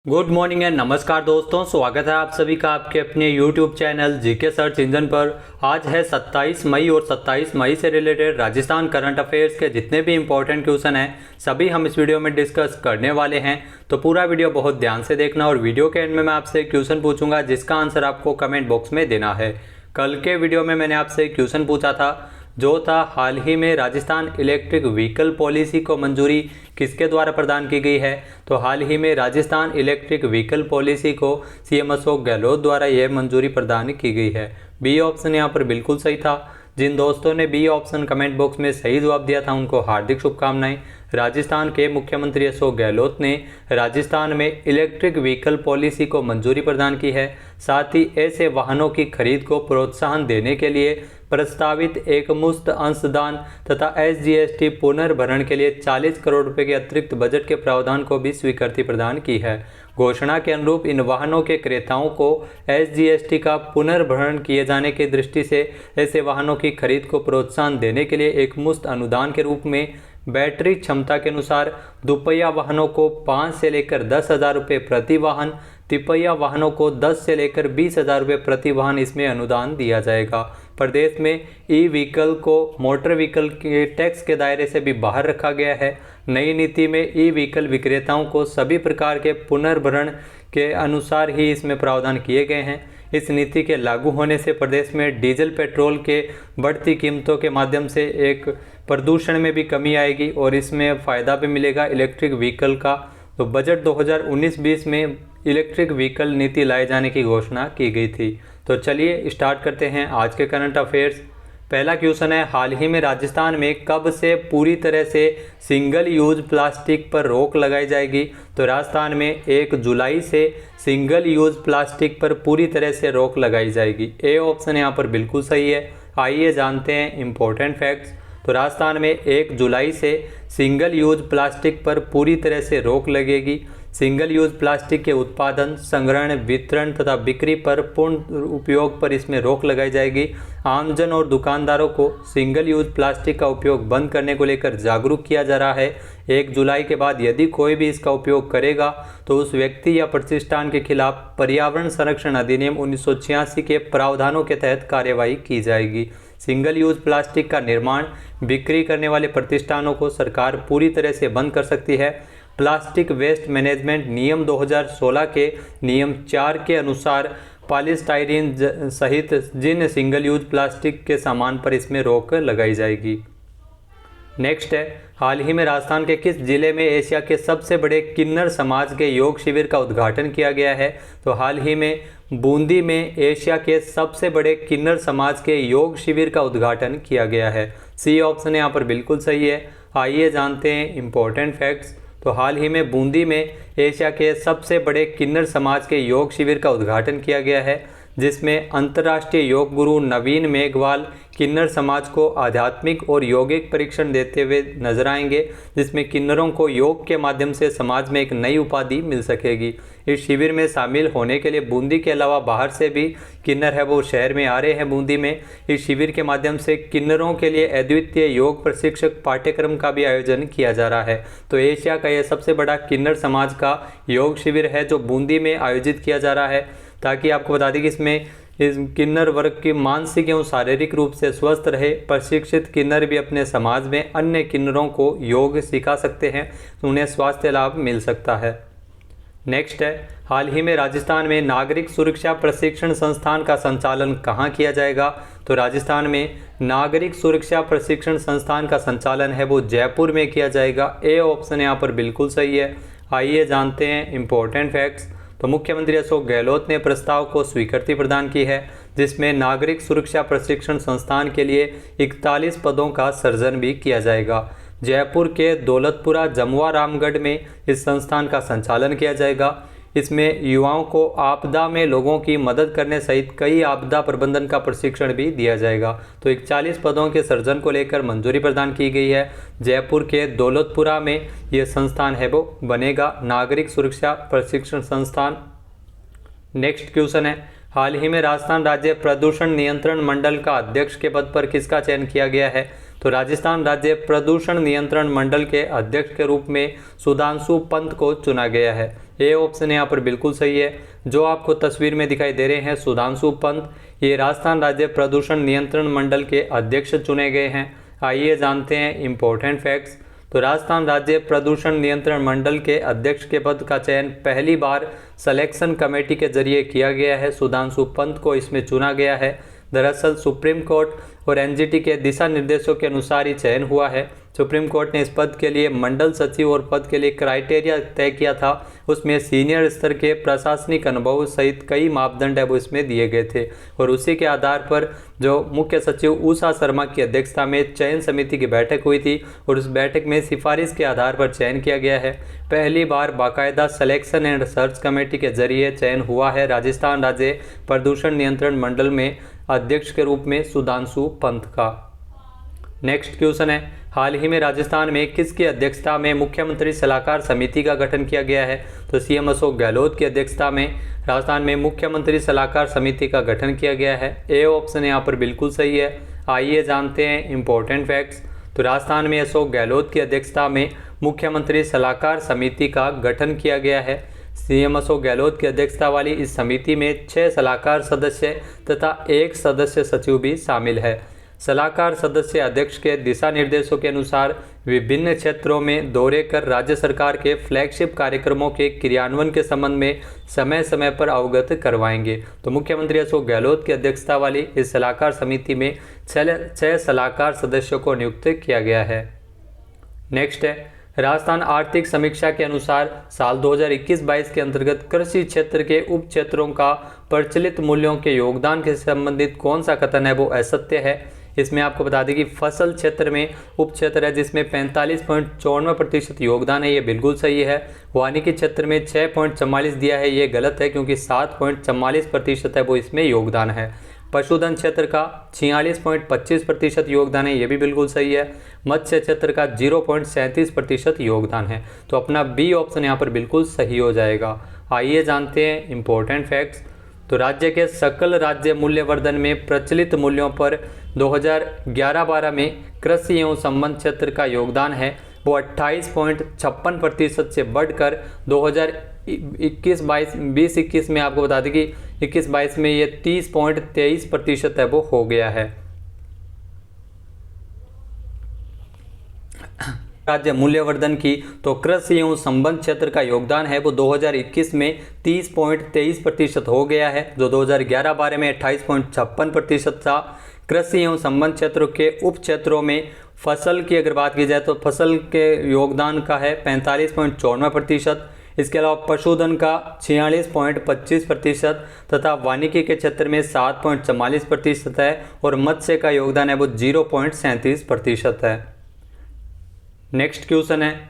Good morning and नमस्कार दोस्तों, स्वागत है आप सभी का आपके अपने YouTube channel GK search engine पर। आज है 27 मई और 27 मई से रिलेटेड राजस्थान करंट अफेयर्स के जितने भी इंपॉर्टेंट क्वेश्चन हैं सभी हम इस वीडियो में डिस्कस करने वाले हैं। तो पूरा वीडियो बहुत ध्यान से देखना और वीडियो के एंड में मैं आपसे क्वेश्चन पूछूंगा जिसका आंसर आपको कमेंट बॉक्स में देना है। कल के वीडियो में मैंने आपसे क्वेश्चन पूछा था जो था हाल ही में राजस्थान इलेक्ट्रिक व्हीकल पॉलिसी को मंजूरी किसके द्वारा प्रदान की गई है। तो हाल ही में राजस्थान इलेक्ट्रिक व्हीकल पॉलिसी को सीएम अशोक गहलोत द्वारा यह मंजूरी प्रदान की गई है। बी ऑप्शन यहाँ पर बिल्कुल सही था। जिन दोस्तों ने बी ऑप्शन कमेंट बॉक्स में सही जवाब दिया था उनको हार्दिक शुभकामनाएं। राजस्थान के मुख्यमंत्री अशोक गहलोत ने राजस्थान में इलेक्ट्रिक व्हीकल पॉलिसी को मंजूरी प्रदान की है। साथ ही ऐसे वाहनों की खरीद को प्रोत्साहन देने के लिए प्रस्तावित एक मुश्त अंशदान तथा एसजीएसटी पुनर्भरण के लिए 40 करोड़ रुपए के अतिरिक्त बजट के प्रावधान को भी स्वीकृति प्रदान की है। घोषणा के अनुरूप इन वाहनों के क्रेताओं को एसजीएसटी का पुनर्भरण किए जाने की दृष्टि से ऐसे वाहनों की खरीद को प्रोत्साहन देने के लिए एक मुश्त अनुदान के रूप में बैटरी क्षमता के अनुसार दुपहिया वाहनों को 5 से लेकर 10,000 रुपये प्रति वाहन, तिपहिया वाहनों को 10 से लेकर 20,000 रुपये प्रति वाहन इसमें अनुदान दिया जाएगा। प्रदेश में ई व्हीकल को मोटर व्हीकल के टैक्स के दायरे से भी बाहर रखा गया है। नई नीति में ई व्हीकल विक्रेताओं को सभी प्रकार के पुनर्भरण के अनुसार ही इसमें प्रावधान किए गए हैं। इस नीति के लागू होने से प्रदेश में डीजल पेट्रोल के बढ़ती कीमतों के माध्यम से एक प्रदूषण में भी कमी आएगी और इसमें फ़ायदा भी मिलेगा इलेक्ट्रिक व्हीकल का। तो बजट 2019-20 में इलेक्ट्रिक व्हीकल नीति लाए जाने की घोषणा की गई थी। तो चलिए स्टार्ट करते हैं आज के करंट अफेयर्स। पहला क्वेश्चन है, हाल ही में राजस्थान में कब से पूरी तरह से सिंगल यूज प्लास्टिक पर रोक लगाई जाएगी। तो राजस्थान में 1 जुलाई से सिंगल यूज प्लास्टिक पर पूरी तरह से रोक लगाई जाएगी। ए ऑप्शन यहाँ पर बिल्कुल सही है। आइए जानते हैं इम्पोर्टेंट फैक्ट्स। तो राजस्थान में 1 जुलाई से सिंगल यूज प्लास्टिक पर पूरी तरह से रोक लगेगी। सिंगल यूज प्लास्टिक के उत्पादन, संग्रहण, वितरण तथा बिक्री पर पूर्ण उपयोग पर इसमें रोक लगाई जाएगी। आमजन और दुकानदारों को सिंगल यूज प्लास्टिक का उपयोग बंद करने को लेकर जागरूक किया जा रहा है। 1 जुलाई के बाद यदि कोई भी इसका उपयोग करेगा तो उस व्यक्ति या प्रतिष्ठान के खिलाफ पर्यावरण संरक्षण अधिनियम 1986 के प्रावधानों के तहत कार्यवाही की जाएगी। सिंगल यूज प्लास्टिक का निर्माण, बिक्री करने वाले प्रतिष्ठानों को सरकार पूरी तरह से बंद कर सकती है। प्लास्टिक वेस्ट मैनेजमेंट नियम 2016 के नियम 4 के अनुसार पॉलीस्टाइरीन सहित जिन सिंगल यूज प्लास्टिक के सामान पर इसमें रोक लगाई जाएगी। नेक्स्ट है, हाल ही में राजस्थान के किस जिले में एशिया के सबसे बड़े किन्नर समाज के योग शिविर का उद्घाटन किया गया है। तो हाल ही में बूंदी में एशिया के सबसे बड़े किन्नर समाज के योग शिविर का उद्घाटन किया गया है। सी ऑप्शन यहाँ पर बिल्कुल सही है। आइए जानते हैं इम्पोर्टेंट फैक्ट्स। तो हाल ही में बूंदी में एशिया के सबसे बड़े किन्नर समाज के योग शिविर का उद्घाटन किया गया है जिसमें अंतर्राष्ट्रीय योग गुरु नवीन मेघवाल किन्नर समाज को आध्यात्मिक और यौगिक परीक्षण देते हुए नजर आएंगे, जिसमें किन्नरों को योग के माध्यम से समाज में एक नई उपाधि मिल सकेगी। इस शिविर में शामिल होने के लिए बूंदी के अलावा बाहर से भी किन्नर है वो शहर में आ रहे हैं बूंदी में। इस शिविर के माध्यम से किन्नरों के लिए अद्वितीय योग प्रशिक्षक पाठ्यक्रम का भी आयोजन किया जा रहा है। तो एशिया का यह सबसे बड़ा किन्नर समाज का योग शिविर है जो बूंदी में आयोजित किया जा रहा है, ताकि आपको बता दें कि इसमें इस किन्नर वर्ग की मानसिक एवं शारीरिक रूप से स्वस्थ रहे। प्रशिक्षित किन्नर भी अपने समाज में अन्य किन्नरों को योग सिखा सकते हैं तो उन्हें स्वास्थ्य लाभ मिल सकता है। नेक्स्ट है, हाल ही में राजस्थान में नागरिक सुरक्षा प्रशिक्षण संस्थान का संचालन कहाँ किया जाएगा। तो राजस्थान में नागरिक सुरक्षा प्रशिक्षण संस्थान का संचालन है वो जयपुर में किया जाएगा। ए ऑप्शन यहाँ पर बिल्कुल सही है। आइए जानते हैं इम्पोर्टेंट फैक्ट्स। तो मुख्यमंत्री अशोक गहलोत ने प्रस्ताव को स्वीकृति प्रदान की है जिसमें नागरिक सुरक्षा प्रशिक्षण संस्थान के लिए 41 पदों का सृजन भी किया जाएगा। जयपुर के दौलतपुरा जमुआ रामगढ़ में इस संस्थान का संचालन किया जाएगा। इसमें युवाओं को आपदा में लोगों की मदद करने सहित कई आपदा प्रबंधन का प्रशिक्षण भी दिया जाएगा। तो 41 पदों के सृजन को लेकर मंजूरी प्रदान की गई है। जयपुर के दौलतपुरा में यह संस्थान है वो बनेगा, नागरिक सुरक्षा प्रशिक्षण संस्थान। नेक्स्ट क्वेश्चन है, हाल ही में राजस्थान राज्य प्रदूषण नियंत्रण मंडल का अध्यक्ष के पद पर किसका चयन किया गया है। तो राजस्थान राज्य प्रदूषण नियंत्रण मंडल के अध्यक्ष के रूप में सुधांशु पंत को चुना गया है। ये ऑप्शन यहाँ पर बिल्कुल सही है। जो आपको तस्वीर में दिखाई दे रहे हैं सुधांशु पंत, ये राजस्थान राज्य प्रदूषण नियंत्रण मंडल के अध्यक्ष चुने गए हैं। आइए जानते हैं इम्पोर्टेंट फैक्ट्स। तो राजस्थान राज्य प्रदूषण नियंत्रण मंडल के अध्यक्ष के पद का चयन पहली बार सिलेक्शन कमेटी के जरिए किया गया है। सुधांशु पंत को इसमें चुना गया है। दरअसल सुप्रीम कोर्ट और एनजीटी के दिशा निर्देशों के अनुसार ही चयन हुआ है। सुप्रीम कोर्ट ने इस पद के लिए मंडल सचिव और पद के लिए क्राइटेरिया तय किया था। उसमें सीनियर स्तर के प्रशासनिक अनुभव सहित कई मापदंड है वो इसमें दिए गए थे और उसी के आधार पर जो मुख्य सचिव उषा शर्मा की अध्यक्षता में चयन समिति की बैठक हुई थी और उस बैठक में सिफारिश के आधार पर चयन किया गया है। पहली बार बाकायदा सिलेक्शन एंड सर्च कमेटी के जरिए चयन हुआ है राजस्थान राज्य प्रदूषण नियंत्रण मंडल में अध्यक्ष के रूप में सुधांशु पंत का। नेक्स्ट क्वेश्चन है, हाल ही में राजस्थान में किसकी अध्यक्षता में मुख्यमंत्री सलाहकार समिति का गठन किया गया है? तो सीएम अशोक गहलोत की अध्यक्षता में राजस्थान में मुख्यमंत्री सलाहकार समिति का गठन किया गया है। ए ऑप्शन यहाँ पर बिल्कुल सही है। आइए जानते हैं इम्पोर्टेंट फैक्ट्स। तो राजस्थान में अशोक गहलोत की अध्यक्षता में मुख्यमंत्री सलाहकार समिति का गठन किया गया है। सीएम अशोक गहलोत की अध्यक्षता वाली इस समिति में 6 सलाहकार सदस्य तथा 1 सदस्य सचिव भी शामिल है। सलाहकार सदस्य अध्यक्ष के दिशा निर्देशों के अनुसार विभिन्न क्षेत्रों में दौरे कर राज्य सरकार के फ्लैगशिप कार्यक्रमों के क्रियान्वयन के संबंध में समय समय पर अवगत करवाएंगे। तो मुख्यमंत्री अशोक गहलोत की अध्यक्षता वाली इस सलाहकार समिति में 6 सलाहकार सदस्यों को नियुक्त किया गया है। नेक्स्ट है, राजस्थान आर्थिक समीक्षा के अनुसार साल 2021-22 के अंतर्गत कृषि क्षेत्र के उप क्षेत्रों का प्रचलित मूल्यों के योगदान के संबंधित कौन सा कथन है वो असत्य है। इसमें आपको बता दें कि फसल क्षेत्र में उप क्षेत्र है जिसमें 45.54% योगदान है, ये बिल्कुल सही है। वानिकी क्षेत्र में 6.44 दिया है, ये गलत है क्योंकि 7.44% है वो इसमें योगदान है। पशुधन क्षेत्र का 46.25% योगदान है, ये भी बिल्कुल सही है। मत्स्य क्षेत्र का 0.37% योगदान है। तो अपना बी ऑप्शन यहाँ पर बिल्कुल सही हो जाएगा। आइए जानते हैं इम्पोर्टेंट फैक्ट्स। तो राज्य के सकल राज्य मूल्यवर्धन में प्रचलित मूल्यों पर 2011-12 में कृषि एवं संबंध क्षेत्र का योगदान है वो 28.56% से बढ़कर 2021-22 में आपको बता दें कि 21-22 में ये 30.23% है वो हो गया है। राज्य मूल्यवर्धन की तो कृषि एवं संबंध क्षेत्र का योगदान है वो 2021 में 30.23% हो गया है, जो 2011-12 में 28.56% था। कृषि एवं संबंध क्षेत्रों के उप क्षेत्रों में फसल की अगर बात की जाए तो फसल के योगदान का है 45.54%। इसके अलावा पशुधन का 46.25% तथा वानिकी के क्षेत्र में 7.44% है और मत्स्य का योगदान है वो 0.37% है। नेक्स्ट क्वेश्चन है,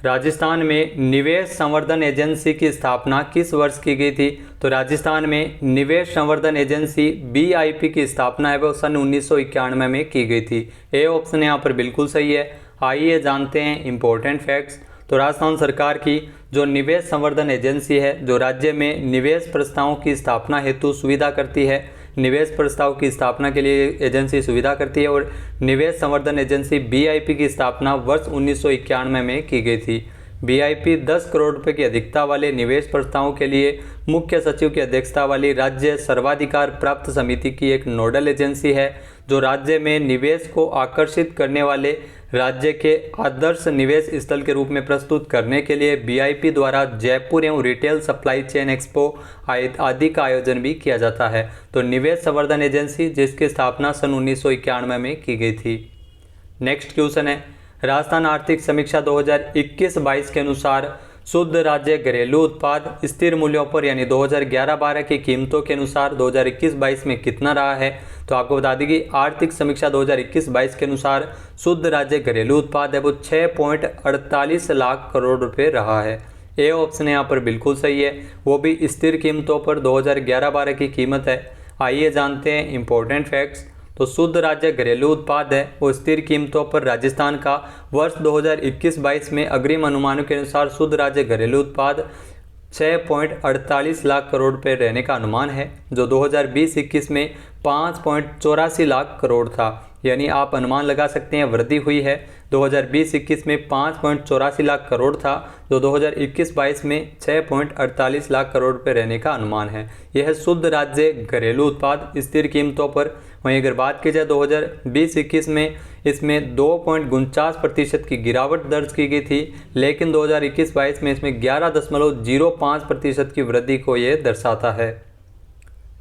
राजस्थान में निवेश संवर्धन एजेंसी की स्थापना किस वर्ष की गई थी? तो राजस्थान में निवेश संवर्धन एजेंसी बीआईपी की स्थापना है वो सन 1991 में की गई थी। ए ऑप्शन यहाँ पर बिल्कुल सही है। आइए जानते हैं इम्पोर्टेंट फैक्ट्स। तो राजस्थान सरकार की जो निवेश संवर्धन एजेंसी है जो राज्य में निवेश प्रस्तावों की स्थापना हेतु सुविधा करती है, निवेश प्रस्ताव की स्थापना के लिए एजेंसी सुविधा करती है और निवेश संवर्धन एजेंसी बीआईपी की स्थापना वर्ष 1991 में की गई थी। बीआईपी 10 करोड़ रुपए की अधिकता वाले निवेश प्रस्तावों के लिए मुख्य सचिव की अध्यक्षता वाली राज्य सर्वाधिकार प्राप्त समिति की एक नोडल एजेंसी है जो राज्य में निवेश को आकर्षित करने वाले राज्य के आदर्श निवेश स्थल के रूप में प्रस्तुत करने के लिए बीआईपी द्वारा जयपुर एवं रिटेल सप्लाई चेन एक्सपो आदि का आयोजन भी किया जाता है। तो निवेश संवर्धन एजेंसी जिसकी स्थापना सन 1991 में की गई थी। नेक्स्ट क्वेश्चन है, राजस्थान आर्थिक समीक्षा 2021-22 के अनुसार शुद्ध राज्य घरेलू उत्पाद स्थिर मूल्यों पर यानी 2011-12 की कीमतों के अनुसार 2021-22 में कितना रहा है? तो आपको बता दें कि आर्थिक समीक्षा 2021-22 के अनुसार शुद्ध राज्य घरेलू उत्पाद है वो 6.48 लाख करोड़ रुपए रहा है। ए ऑप्शन यहाँ पर बिल्कुल सही है, वो भी स्थिर कीमतों पर 2011-12 की कीमत है। आइए जानते हैं इम्पोर्टेंट फैक्ट्स। तो शुद्ध राज्य घरेलू उत्पाद है वो स्थिर कीमतों पर राजस्थान का वर्ष 2021-22 में अग्रिम अनुमानों के अनुसार शुद्ध राज्य घरेलू उत्पाद 6.48 लाख करोड़ रुपए रहने का अनुमान है, जो 2020-21 में 5.84 लाख करोड़ था। यानी आप अनुमान लगा सकते हैं वृद्धि हुई है। 2020-21 में 5.84 लाख करोड़ था, जो 2021-22 में 6.48 लाख करोड़ रुपए रहने का अनुमान है। यह है शुद्ध राज्य घरेलू उत्पाद स्थिर कीमतों पर। वहीं अगर बात की जाए 2020-21 में इसमें 2.49% की गिरावट दर्ज की गई थी, लेकिन 2021-22 में इसमें 11.05% की वृद्धि को ये दर्शाता है।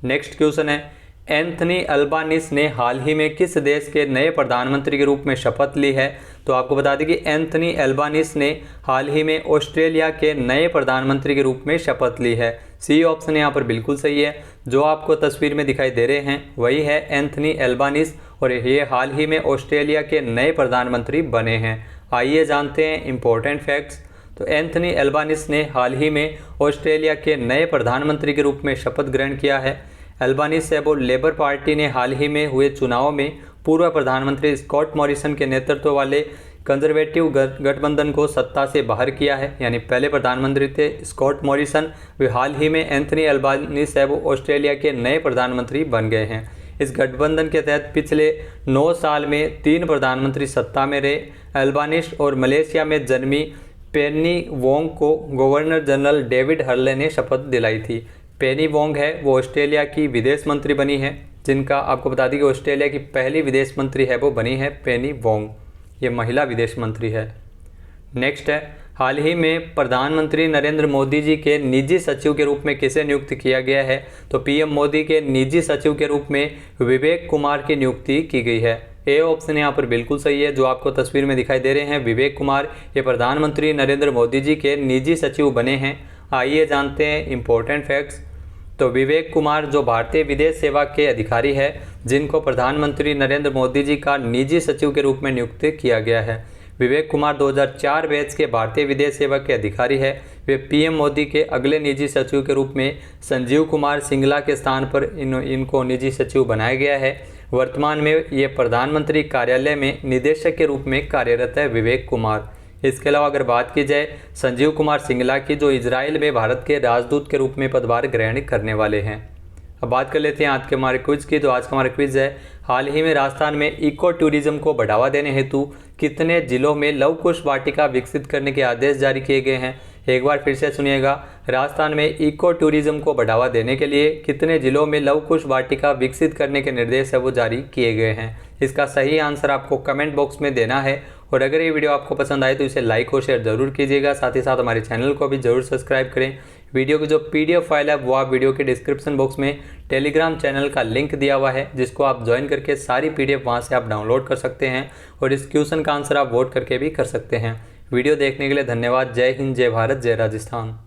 नेक्स्ट क्वेश्चन है, एंथनी अल्बानीज ने हाल ही में किस देश के नए प्रधानमंत्री के रूप में शपथ ली है? तो आपको बता दें कि एंथनी अल्बानीज ने हाल ही में ऑस्ट्रेलिया के नए प्रधानमंत्री के रूप में शपथ ली है। सी ऑप्शन यहाँ पर बिल्कुल सही है। जो आपको तस्वीर में दिखाई दे रहे हैं वही है एंथनी अल्बानीज और ये हाल ही में ऑस्ट्रेलिया के नए प्रधानमंत्री बने हैं। आइए जानते हैं इम्पोर्टेंट फैक्ट्स। तो एंथनी अल्बानीज ने हाल ही में ऑस्ट्रेलिया के नए प्रधानमंत्री के रूप में शपथ ग्रहण किया है। अल्बानीज लेबर पार्टी ने हाल ही में हुए चुनाव में पूर्व प्रधानमंत्री स्कॉट मॉरिसन के नेतृत्व वाले कंजर्वेटिव गठबंधन को सत्ता से बाहर किया है। यानी पहले प्रधानमंत्री थे स्कॉट मॉरिसन, वे हाल ही में एंथनी अल्बानीज ऑस्ट्रेलिया के नए प्रधानमंत्री बन गए हैं। इस गठबंधन के तहत पिछले 9 साल में 3 प्रधानमंत्री सत्ता में रहे। अल्बानीज और मलेशिया में जन्मी पेनी वोंग को गवर्नर जनरल डेविड हर्ले ने शपथ दिलाई थी। पेनी वोंग है वो ऑस्ट्रेलिया की विदेश मंत्री बनी है, जिनका आपको बता दें कि ऑस्ट्रेलिया की पहली विदेश मंत्री है वो बनी है पेनी वोंग। ये महिला विदेश मंत्री है। नेक्स्ट है, हाल ही में प्रधानमंत्री नरेंद्र मोदी जी के निजी सचिव के रूप में किसे नियुक्त किया गया है? तो पीएम मोदी के निजी सचिव के रूप में विवेक कुमार की नियुक्ति की गई है। ए ऑप्शन यहाँ पर बिल्कुल सही है। जो आपको तस्वीर में दिखाई दे रहे हैं विवेक कुमार, ये प्रधानमंत्री नरेंद्र मोदी जी के निजी सचिव बने हैं। आइए जानते हैं इम्पोर्टेंट फैक्ट्स। तो विवेक कुमार जो भारतीय विदेश सेवा के अधिकारी है, जिनको प्रधानमंत्री नरेंद्र मोदी जी का निजी सचिव के रूप में नियुक्त किया गया है। विवेक कुमार 2004 बैच के भारतीय विदेश सेवा के अधिकारी है। वे पीएम मोदी के अगले निजी सचिव के रूप में संजीव कुमार सिंगला के स्थान पर इनको निजी सचिव बनाया गया है। वर्तमान में ये प्रधानमंत्री कार्यालय में निदेशक के रूप में कार्यरत है विवेक कुमार। इसके अलावा अगर बात की जाए संजीव कुमार सिंगला की, जो इजराइल में भारत के राजदूत के रूप में पदभार ग्रहण करने वाले हैं। अब बात कर लेते हैं आज के हमारे क्विज की। तो आज का हमारा क्विज है, हाल ही में राजस्थान में इको टूरिज्म को बढ़ावा देने हेतु कितने जिलों में लव कुश वाटिका विकसित करने के आदेश जारी किए गए हैं? एक बार फिर से सुनिएगा, राजस्थान में इको टूरिज्म को बढ़ावा देने के लिए कितने जिलों में लव कुश वाटिका विकसित करने के निर्देश है वो जारी किए गए हैं? इसका सही आंसर आपको कमेंट बॉक्स में देना है। और अगर ये वीडियो आपको पसंद आए तो इसे लाइक और शेयर जरूर कीजिएगा। साथ ही साथ हमारे चैनल को भी जरूर सब्सक्राइब करें। वीडियो की जो PDF फाइल है वो आप वीडियो के डिस्क्रिप्शन बॉक्स में टेलीग्राम चैनल का लिंक दिया हुआ है, जिसको आप ज्वाइन करके सारी PDF वहाँ से आप डाउनलोड कर सकते हैं और इस क्वेश्चन का आंसर आप वोट करके भी कर सकते हैं। वीडियो देखने के लिए धन्यवाद। जय हिंद, जय भारत, जय राजस्थान।